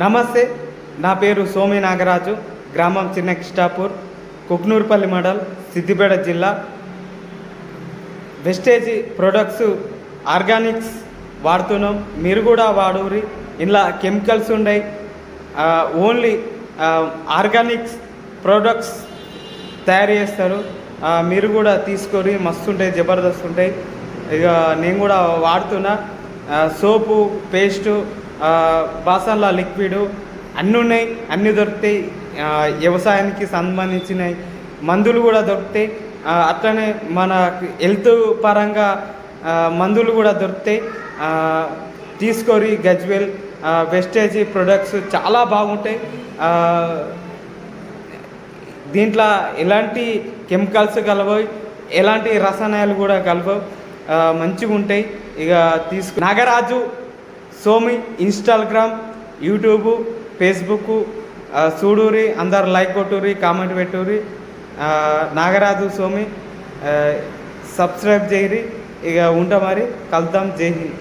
నమస్తే, నా పేరు సోమి నాగరాజు. గ్రామం చిన్న కిష్టాపూర్, కుక్నూర్పల్లి మండల్, సిద్దిపేట జిల్లా. వెస్టేజ్ ప్రొడక్ట్స్ ఆర్గానిక్స్ వాడుతున్నాం, మీరు కూడా వాడూరి. ఇలా కెమికల్స్ ఉన్నాయి, ఓన్లీ ఆర్గానిక్స్ ప్రొడక్ట్స్ తయారు చేస్తారు. మీరు కూడా తీసుకొని మస్తు ఉంటాయి, జబర్దస్త్ ఉంటాయి. ఇక నేను కూడా వాడుతున్నా. సోపు, పేస్టు, బాసన్ల లిక్విడ్ అన్నీ ఉన్నాయి, అన్నీ దొరుకుతాయి. వ్యవసాయానికి సంబంధించినవి మందులు కూడా దొరుకుతాయి. అట్లనే మన హెల్త్ పరంగా మందులు కూడా దొరుకుతాయి. తీసుకొని గజ్వేల్ వెస్టేజ్ ప్రొడక్ట్స్ చాలా బాగుంటాయి. దీంట్లో ఎలాంటి కెమికల్స్ కలవవు, ఎలాంటి రసాయనాలు కూడా కలవవు, మంచిగా ఉంటాయి. ఇక నాగరాజు సోమి ఇన్స్టాగ్రామ్, యూట్యూబ్, ఫేస్బుక్ చూడూరి, అందరు like Kotturi, comment పెట్టుర్రి. Nagaraju సోమి subscribe చేయరి. ఇక ఉంటా, మరి కలుద్దాం. జై హింద్.